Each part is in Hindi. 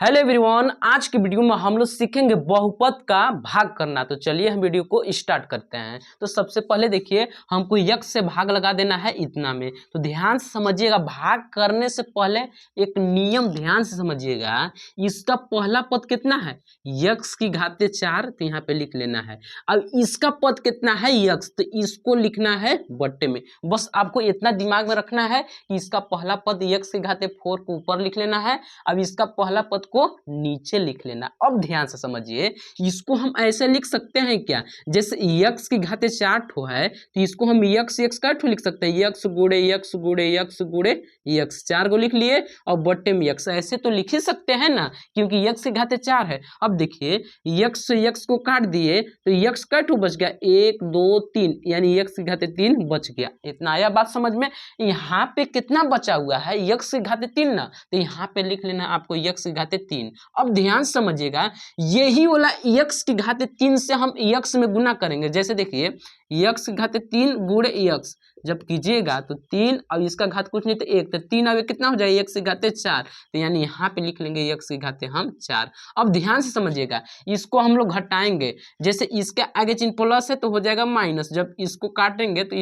हेलो एवरीवन, आज की वीडियो में हम लोग सीखेंगे बहुपद का भाग करना। तो चलिए हम वीडियो को स्टार्ट करते हैं। तो सबसे पहले देखिए, हमको यक्स से भाग लगा देना है इतना में। तो ध्यान से समझिएगा, भाग करने से पहले एक नियम ध्यान से समझिएगा। इसका पहला पद कितना है? यक्स की घाते 4, तो यहाँ पे लिख लेना है। अब इसका पद कितना है? यक्स, तो इसको लिखना है बट्टे में। बस आपको इतना दिमाग में रखना है कि इसका पहला पद यक्स की घाते 4 को ऊपर लिख लेना है। अब इसका पहला पद को नीचे लिख लेना। अब ध्यान से समझिए, इसको हम ऐसे लिख सकते हैं क्या? जैसे यक्स की घाते 4 ठो है, तो इसको हम यक्स यक्स का ठो लिख सकते हैं। यक्स गुड़े यक्स गुड़े यक्स गुड़े यक्स, 4 को लिख लिए और बट्टे में यक्स। ऐसे तो लिख ही सकते हैं ना, क्योंकि यक्स की घाते 4 है। अब देखिए, यक्स से यक्स को काट दिए तो यक्स का ठो बच गया 1 2 3, यानी यक्स की घाते 3 बच गया। इतना आया बात समझ में? यहाँ पे कितना बचा हुआ है? यक्स की घाते 3 ना, तो यहाँ पे लिख लेना आपको यक्स की घाते 3। अब ध्यान समझिएगा, यही वाला यक्स की घाते 3 से हम यक्स में गुना करेंगे। जैसे देखिए, यक्स की घाते 3 गुणे यक्स जब कीजिएगा तो 3, और इसका घात कुछ नहीं तो 1, तो 3 अब कितना हो जाएगा? यक्स की घाते 4, तो यानी यहाँ पे लिख लेंगे यक्स की घाते हम 4। अब ध्यान से समझिएगा, इसको हम लोग घटाएंगे। जैसे इसके आगे चिन्ह प्लस है तो हो जाएगा माइनस। जब इसको काटेंगे तो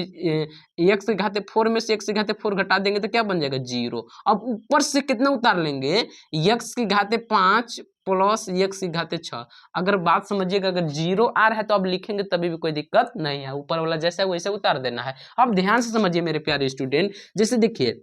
एक्स की घाते 4 में से एक्स की घाते 4 घटा देंगे तो क्या बन जाएगा? 0। अब ऊपर से कितना उतार लेंगे? यक्स की घाते 5 प्लस यक्स की घाते 6। अगर बात समझिएगा, अगर 0 आ रहा है तो अब लिखेंगे तभी भी कोई दिक्कत नहीं है। ऊपर वाला जैसा है वैसे उतार देना है। अब ध्यान से समझिए मेरे प्यारे स्टूडेंट, जैसे देखिए,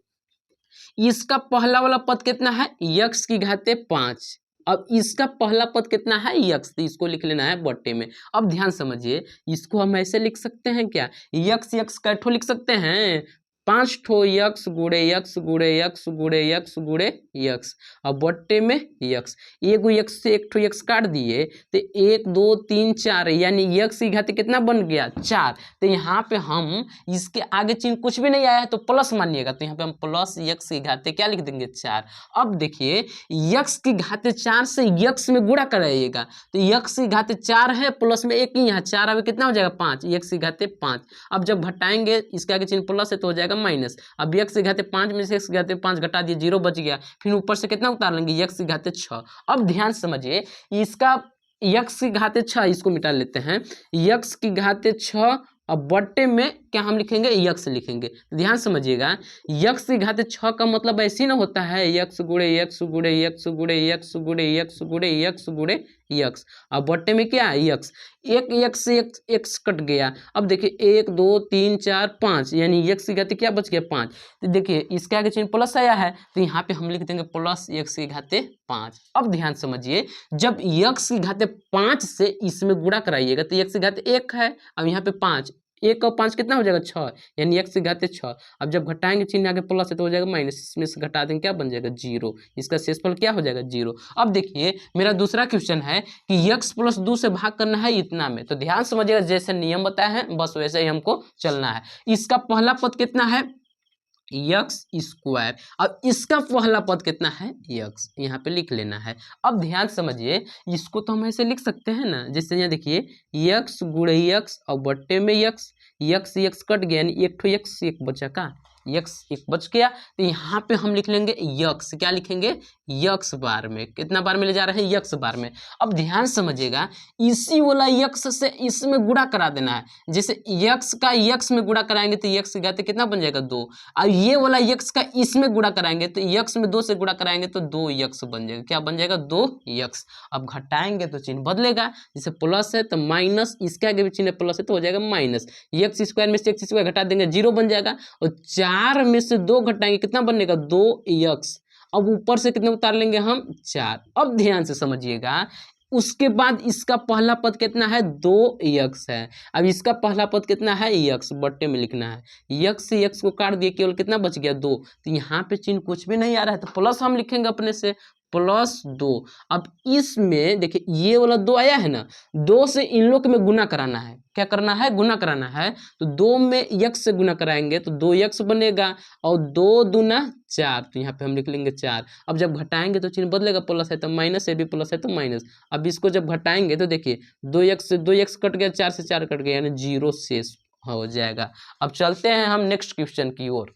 इसका पहला वाला पद कितना है? यक्स की घाते 5। अब इसका पहला पद कितना है? यक्स, तो इसको लिख लेना है बट्टे में। अब ध्यान समझिए, इसको हम ऐसे लिख सकते हैं क्या? यक्स यक्स का ठो लिख सकते हैं, 5 ठो यक्स गुड़े यक्स गुड़े यक्स गुड़े यक्स गुड़े यक्स, और बट्टे में यक्स। एगो यक्स से एक ठो यक्स काट दिए तो 1 2 3 4, यानी यक्स की घाते कितना बन गया? 4। तो यहाँ पे हम इसके आगे चिन्ह कुछ भी नहीं आया है तो प्लस मानिएगा, तो यहाँ पे हम प्लस यक्स की घाते क्या लिख देंगे? 4। अब देखिए, यक्स की घाते 4 से यक्स में गुणा कराइएगा, तो यक्स की घाते 4 है, प्लस में 1 ही यहाँ 4, अब कितना हो जाएगा? 5, यक्स की घाते 5। अब जब घटाएंगे, इसके आगे चिन्ह प्लस है तो हो जाएगा माइनस। अब यक्स की घाते 5 में से एक्स की घाते 5 घटा दिए, 0 बच गया। फिर ऊपर से कितना उतार लेंगे? यक्स की घाते 6। अब ध्यान समझिए, इसका यक्स की घाते 6, इसको मिटा लेते हैं। यक्स की घाते 6, अब बट्टे में क्या हम लिखेंगे? यक्स लिखेंगे। ध्यान समझिएगा, यक्स की घाते 6 का मतलब ऐसे ना होता है, यक्स गुड़े यक्स गुड़े यक्स गुड़े यक्स गुड़े यक्स गुड़े यक्स गुड़े यक्स। अब बट्टे में क्या है? यक्स। एक यक्स से एक एक्स कट गया। अब देखिए, 1 2 3 4 5, यानी यक्स की घाते क्या बच गया? 5। तो देखिए, इसके आगे चिन्ह प्लस आया है तो यहाँ पे हम लिख देंगे प्लस यक्स की घाते 5। अब ध्यान समझिए, जब यक्स की घाते 5 से इसमें गुणा कराइएगा तो यक्स की घाते 1 है, अब यहाँ पे 5, 1 और 5 कितना हो जाएगा? 6, यानी यक्स की घाते 6। अब जब घटाएंगे, चिन्ह आगे प्लस है तो हो जाएगा माइनस, इसमें से घटा देंगे क्या बन जाएगा? 0। इसका शेषफल क्या हो जाएगा? 0। अब देखिए, मेरा दूसरा क्वेश्चन है कि यक्स प्लस 2 से भाग करना है इतना में। तो ध्यान समझिएगा, जैसे नियम बताया है बस वैसे ही हमको चलना है। इसका पहला पद कितना है? X square. अब इसका पहला पद कितना है? यक्स, यहाँ पे लिख लेना है। अब ध्यान समझिए, इसको तो हम ऐसे लिख सकते हैं ना, जैसे यहाँ देखिए, यक्स गुणे यक्स और बट्टे में यक्स। यक्स यक्स कट गया, यानी एक ठो यक्स एक बचा का, यक्स एक बच गया। तो यहाँ पे हम लिख लेंगे यक्स, क्या लिखेंगे? यक्स बार में। कितना बार में ले जा रहे हैं? यक्स बार में। अब ध्यान समझिएगा, इसी वाला यक्स से इसमें गुणा करा देना है। जैसे यक्स का यक्स में गुणा कराएंगे तो यक्स की घाते कितना बन जाएगा? 2। और ये वाला यक्स का इसमें गुणा कराएंगे तो यक्स में 2 से गुणा कराएंगे तो 2 यक्स बन जाएगा। क्या बन जाएगा? 2 यक्स। अब घटाएंगे तो चिन्ह बदलेगा, जैसे प्लस है तो माइनस, इसके आगे भी चिन्ह प्लस है तो हो जाएगा माइनस। यक्स स्क्वायर में से एक्स स्क्वायर घटा देंगे, 0 बन जाएगा। और 4 में से 2 घटाएंगे, कितना बनेगा? 2 यक्स। अब ऊपर से कितने उतार लेंगे हम? 4। अब ध्यान से समझिएगा, उसके बाद इसका पहला पद कितना है? 2 यक्स है। अब इसका पहला पद कितना है? यक्स, बट्टे में लिखना है। यक्स से यक्स को काट दिए, केवल कितना बच गया? 2। तो यहाँ पे चिन्ह कुछ भी नहीं आ रहा है तो प्लस हम लिखेंगे अपने से, प्लस 2। अब इसमें देखिए, ये वाला 2 आया है ना, 2 से इन लोग में गुना कराना है। क्या करना है? गुना कराना है। तो 2 में यक्स से गुना कराएंगे तो 2 यक्स बनेगा, और 2 दूना 4, तो यहाँ पे हम लिख लेंगे 4। अब जब घटाएंगे तो चिन्ह बदलेगा, प्लस है तो माइनस, ये भी प्लस है तो माइनस। अब इसको जब घटाएंगे तो देखिए, 2 यक्स से 2 यक्स कट गया, 4 से 4 कट गया, यानी 0 शेष हो जाएगा। अब चलते हैं हम नेक्स्ट क्वेश्चन की ओर।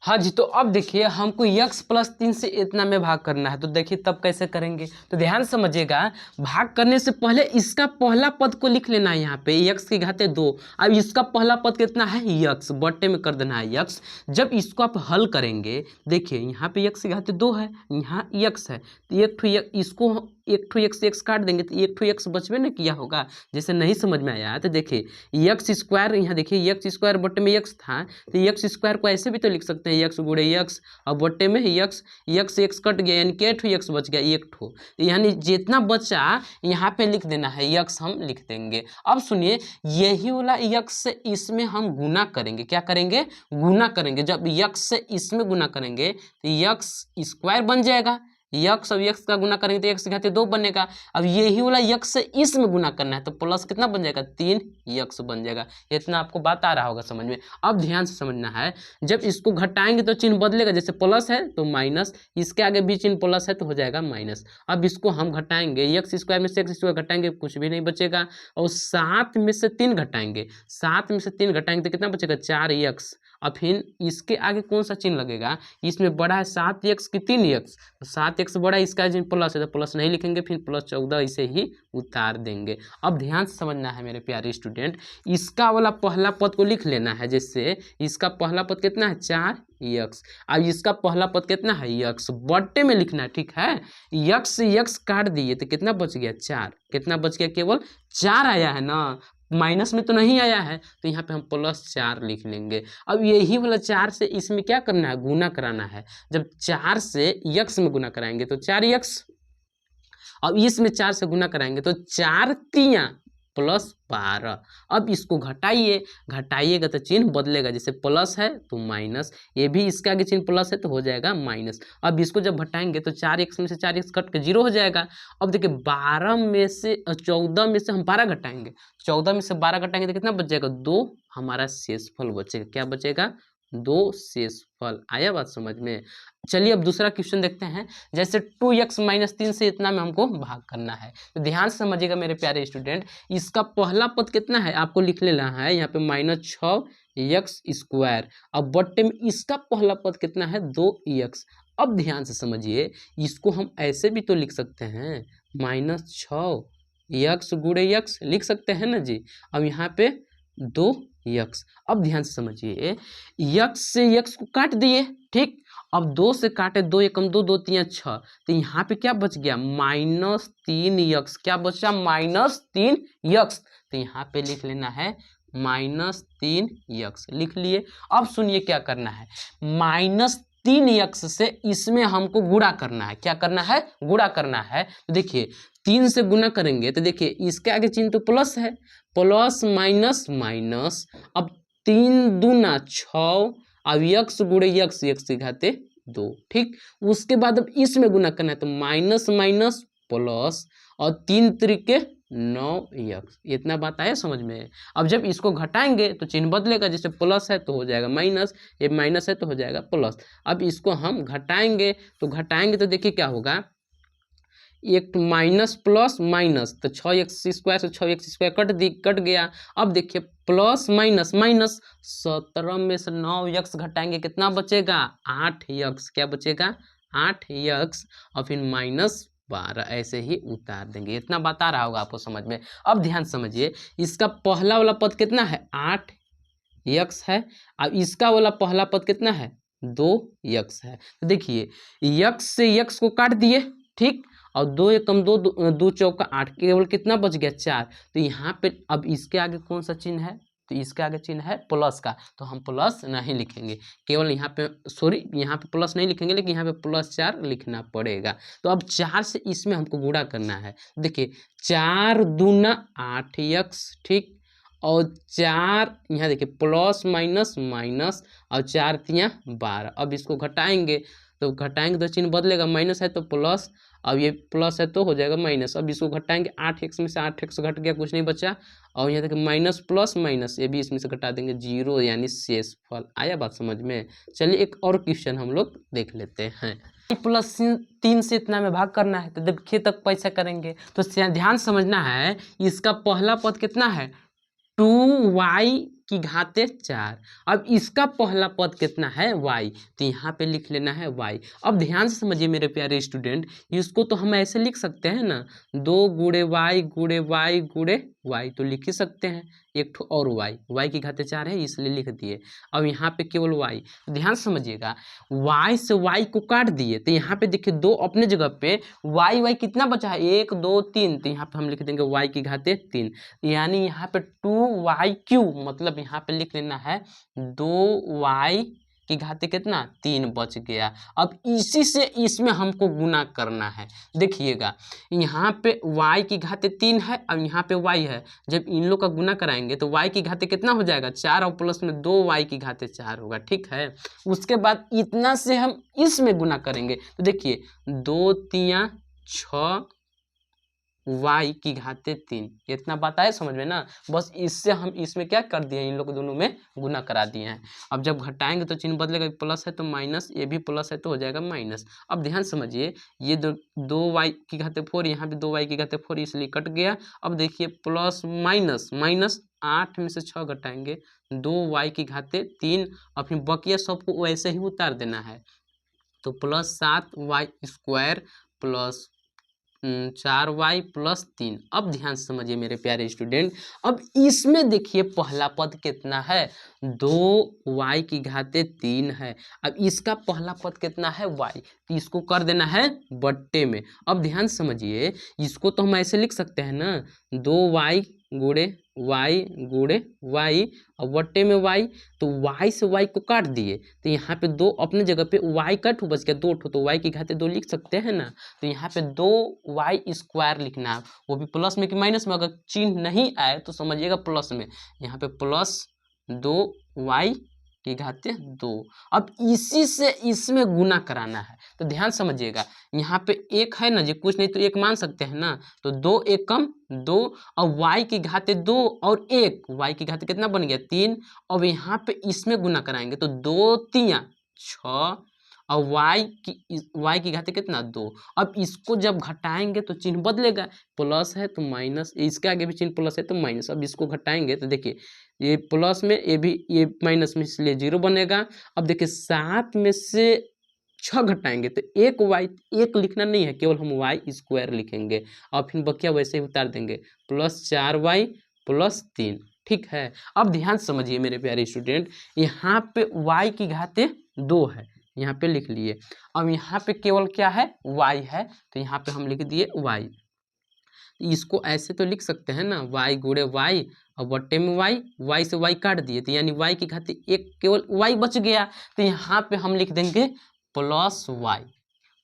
हाँ जी, तो अब देखिए हमको x प्लस 3 से इतना में भाग करना है, तो देखिए तब कैसे करेंगे। तो ध्यान समझिएगा, भाग करने से पहले इसका पहला पद को लिख लेना है यहाँ पे x की घाते 2। अब इसका पहला पद कितना है x, बट्टे में कर देना है x। जब इसको आप हल करेंगे, देखिए यहाँ पे x की घाते 2 है, यहाँ x है, तो एक ठो इसको एक ठो x काट देंगे तो एक ठो x बचबे न किया होगा। जैसे नहीं समझ में आया तो देखिए एक्स स्क्वायर, यहाँ देखिए एक्स स्क्वायर बट्टे में x था, तो एक्स स्क्वायर को ऐसे भी तो लिख सकते हैं, एक्स गुणे एक्स, और बट्टे में एक्स, एक्स कट गया यानी कि एक ठो एक्स बच गया, एक ठो, यानी जितना बचा यहाँ पे लिख देना है एक्स हम लिख देंगे। अब सुनिए, यही वाला एक्स से इसमें हम गुना करेंगे, क्या करेंगे, गुना करेंगे। जब एक्स से इसमें गुना करेंगे तो एक्स स्क्वायर बन जाएगा, यक्स और यक्स का गुना करेंगे तो एक्स घाते 2 बनेगा। अब यही वाला यक्स से इसमें गुना करना है तो प्लस कितना बन जाएगा, 3 यक्स बन जाएगा। इतना आपको बात आ रहा होगा समझ में। अब ध्यान से समझना है, जब इसको घटाएंगे तो चिन्ह बदलेगा, जैसे प्लस है तो माइनस, इसके आगे भी चिन्ह प्लस है तो हो जाएगा माइनस। अब इसको हम घटाएंगे, एक्स स्क्वायर में से एक्स स्क्वायर घटाएंगे कुछ भी नहीं बचेगा, और 7 में से 3 घटाएंगे, 7 में से 3 घटाएंगे तो कितना बचेगा, 4 यक्स। अब फिर इसके आगे कौन सा चिन्ह लगेगा, इसमें बड़ा है 7 एक्स की 3 एक्स, तो 7 एक्स बड़ा है, इसका चिन्ह प्लस है तो प्लस नहीं लिखेंगे, फिर प्लस 14 इसे ही उतार देंगे। अब ध्यान से समझना है मेरे प्यारे स्टूडेंट, इसका वाला पहला पद को लिख लेना है। जैसे इसका पहला पद कितना है, 4 एक्स, अब इसका पहला पद कितना है, एक्स, बट्टे में लिखना है, ठीक है। एक्स से एक्स काट दिए तो कितना बच गया, 4, कितना बच गया, केवल 4 आया है ना, माइनस में तो नहीं आया है, तो यहाँ पे हम +4 लिख लेंगे। अब यही वाला 4 से इसमें क्या करना है, गुना कराना है। जब 4 से x में गुना कराएंगे तो 4x, अब इसमें 4 से गुना कराएंगे तो 4 तियाँ +12। अब इसको घटाइएगा तो चिन्ह बदलेगा, जैसे प्लस है तो माइनस, ये भी इसके आगे चिन्ह प्लस है तो हो जाएगा माइनस। अब इसको जब घटाएंगे तो 4x में से 4x कट के 0 हो जाएगा। अब देखिए 14 में से हम 12 घटाएंगे, 14 में से 12 घटाएंगे तो कितना बच जाएगा, 2 हमारा शेषफल बचेगा। क्या बचेगा, 2 शेषफल। आया बात समझ में। चलिए अब दूसरा क्वेश्चन देखते हैं। जैसे 2x - 3 से इतना में हमको भाग करना है, तो ध्यान से समझिएगा मेरे प्यारे स्टूडेंट, इसका पहला पद कितना है आपको लिख लेना है, यहाँ पे -6x²। अब बट्टे में इसका पहला पद कितना है, 2x। अब ध्यान से समझिए, इसको हम ऐसे भी तो लिख सकते हैं, -6x गुणे x लिख सकते हैं ना जी। अब यहाँ पे 2x। अब ध्यान से समझिए, x से x को काट दिए, ठीक। अब 2 से काटे, 2 एकम 2, 2 तियाँ 6, तो यहाँ पे क्या बच गया, -3x। क्या बचा, -3x। तो यहाँ पे लिख लेना है -3x, लिख लिए। अब सुनिए क्या करना है, -3x से इसमें हमको गुणा करना है। क्या करना है, गुणा करना है। तो देखिए 3 से गुना करेंगे तो देखिए इसके आगे चिन्ह तो प्लस है, प्लस माइनस माइनस। अब 3 दूना 6, अब x गुणे x की घाते 2, ठीक। उसके बाद अब इसमें गुना करना है तो माइनस माइनस प्लस, और 3 त्रिके 9x। इतना बात आया समझ में। अब जब इसको घटाएंगे तो चिन्ह बदलेगा, जैसे प्लस है तो हो जाएगा माइनस, ये माइनस है तो हो जाएगा प्लस। अब इसको हम घटाएंगे तो देखिए क्या होगा, एक माइनस प्लस माइनस, तो 6x² से 6x² कट गया। अब देखिए प्लस माइनस माइनस, 17 में से 9x घटाएंगे कितना बचेगा, 8x। क्या बचेगा, 8x, और फिर -12 ऐसे ही उतार देंगे। इतना बता रहा होगा आपको समझ में। अब ध्यान समझिए, इसका पहला वाला पद कितना है, 8x है। अब इसका वाला पहला पद कितना है, 2x है। तो देखिए x से x को काट दिए, ठीक, और 2 एकम 2, 2 चौका 8, केवल कितना बच गया, 4। तो यहाँ पे अब इसके आगे कौन सा चिन्ह है, तो इसके आगे चिन्ह है प्लस का, तो हम प्लस नहीं लिखेंगे, केवल यहाँ पे यहाँ पे प्लस नहीं लिखेंगे, लेकिन यहाँ पे +4 लिखना पड़ेगा। तो अब 4 से इसमें हमको गुणा करना है। देखिए 4 दूना 8x, ठीक, और 4 यहाँ देखिए प्लस माइनस माइनस, और 4 तियाँ 12। अब इसको घटाएंगे तो चिन्ह बदलेगा, माइनस है तो प्लस, अब ये प्लस है तो हो जाएगा माइनस। अब इसको घटाएंगे, 8x में से 8x घट गया, कुछ नहीं बचा, और यहाँ देखिए माइनस प्लस माइनस, ये भी इसमें से घटा देंगे, 0 यानी शेषफल। आया बात समझ में। चलिए एक और क्वेश्चन हम लोग देख लेते हैं। +3 से इतना में भाग करना है, तो देखिए तक कैसे करेंगे, तो ध्यान समझना है, इसका पहला पद कितना है, 2y की घाते 4। अब इसका पहला पद कितना है y, तो यहाँ पे लिख लेना है y। अब ध्यान से समझिए मेरे प्यारे स्टूडेंट, इसको तो हम ऐसे लिख सकते हैं ना, 2 गुणे y गुणे y गुणे y, तो लिख ही सकते हैं। एक ठो और y की घाते 4 है इसलिए लिख दिए। अब यहाँ पे केवल y, ध्यान समझिएगा, y से y को काट दिए तो यहाँ पे देखिए 2 अपने जगह पे, y कितना बचा है 1 2 3, तो यहाँ पे हम लिख देंगे y की घाते 3, यानी यहाँ पे 2y³ मतलब यहाँ पे लिख लेना है 2y की घाते कितना 3 बच गया। अब इसी से इसमें हमको गुना करना है। देखिएगा यहाँ पे y की घाते 3 है और यहाँ पे y है, जब इन लोग का गुना कराएंगे तो y की घाते कितना हो जाएगा 4 और प्लस में 2y की घाते 4 होगा, ठीक है। उसके बाद इतना से हम इसमें गुना करेंगे तो देखिए 2 3 6 y की घाते 3, इतना बात आए समझ में ना। बस इससे हम इसमें क्या कर दिए, इन लोग दोनों में गुना करा दिए हैं। अब जब घटाएंगे तो चिन्ह बदलेगा, प्लस है तो माइनस, ये भी प्लस है तो हो जाएगा माइनस। अब ध्यान समझिए, ये 2y की घाते 4, यहाँ पे 2y की घाते 4 इसलिए कट गया। अब देखिए प्लस माइनस माइनस, 8 में से 6 घटाएंगे 2y की घाते 3, और फिर बकिया सबको वैसे ही उतार देना है, तो plus 7y² plus 4y plus 3। अब ध्यान से समझिए मेरे प्यारे स्टूडेंट, अब इसमें देखिए पहला पद कितना है 2y की घाते 3 है। अब इसका पहला पद कितना है y, तो इसको कर देना है बट्टे में। अब ध्यान समझिए, इसको तो हम ऐसे लिख सकते हैं ना, 2y गुणे y और बट्टे में y, तो y से y को काट दिए तो यहाँ पे 2 अपने जगह पे y का ठो बच गया 2 ठो, तो y की घाते 2 लिख सकते हैं ना। तो यहाँ पे 2y² लिखना है, वो भी प्लस में कि माइनस में। अगर चिन्ह नहीं आए तो समझिएगा प्लस में, यहाँ पे प्लस 2y की घाते 2। अब इसी से इसमें गुना कराना है, तो ध्यान समझिएगा, यहाँ पे 1 है ना जी, कुछ नहीं तो 1 मान सकते हैं ना, तो 2 1 कम 2, और y की घाते 2 और 1, y की घाते कितना बन गया 3। अब यहाँ पे इसमें गुना कराएंगे तो 2 3 6, और y की घाते कितना 2। अब इसको जब घटाएंगे तो चिन्ह बदलेगा, प्लस है तो माइनस, इसके आगे भी चिन्ह प्लस है तो माइनस। अब इसको घटाएंगे तो देखिए ये प्लस में, ये माइनस में, इसलिए 0 बनेगा। अब देखिए 7 में से 6 घटाएंगे तो 1 लिखना नहीं है, केवल हम y² लिखेंगे, और फिर बकिया वैसे ही उतार देंगे, प्लस 4y प्लस 3, ठीक है। अब ध्यान समझिए मेरे प्यारे स्टूडेंट, यहाँ पे y की घाते 2 है, यहाँ पे लिख लिए। अब यहाँ पे केवल क्या है y है, तो यहाँ पे हम लिख दिए y। इसको ऐसे तो लिख सकते हैं ना, y गुणे y और बट्टे में y से y काट दिए तो यानी y की घाते 1, केवल y बच गया, तो यहाँ पे हम लिख देंगे प्लस y,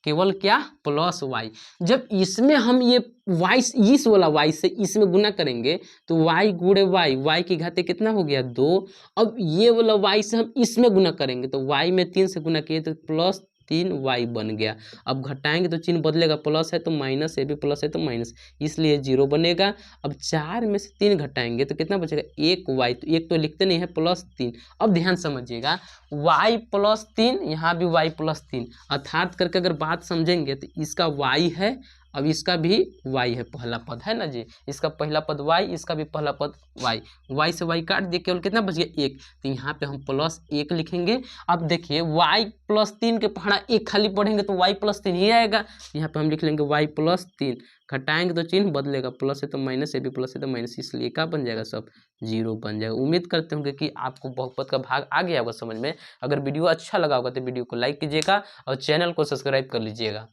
केवल क्या प्लस y। जब इसमें हम ये y, इस वाला y से इसमें गुना करेंगे तो y गुणे y की घाते कितना हो गया 2। अब ये वाला y से हम इसमें गुना करेंगे तो y में 3 से गुना किए तो प्लस 3y बन गया। अब घटाएंगे तो चिन्ह बदलेगा, प्लस है तो माइनस, ये भी प्लस है तो माइनस, इसलिए 0 बनेगा। अब 4 में से 3 घटाएंगे तो कितना बचेगा 1y, तो 1 तो लिखते नहीं है प्लस 3। अब ध्यान समझिएगा, y प्लस 3, यहाँ भी y प्लस 3, अर्थात करके अगर बात समझेंगे तो इसका y है, अब इसका भी y है, पहला पद है ना जी, इसका पहला पद y, इसका भी पहला पद y से y काट दिए, केवल कितना बच गया 1, तो यहाँ पे हम प्लस 1 लिखेंगे। अब देखिए y प्लस 3 के पहाड़ा 1 खाली पढ़ेंगे तो y प्लस 3 ही आएगा, यहाँ पे हम लिख लेंगे y प्लस 3, घटाएंगे तो चिन्ह बदलेगा, प्लस है तो माइनस, ये भी प्लस है तो माइनस, इसलिए क्या बन जाएगा सब 0 बन जाएगा। उम्मीद करते होंगे कि आपको बहुपद का भाग आ गया होगा समझ में। अगर वीडियो अच्छा लगा होगा तो वीडियो को लाइक कीजिएगा और चैनल को सब्सक्राइब कर लीजिएगा।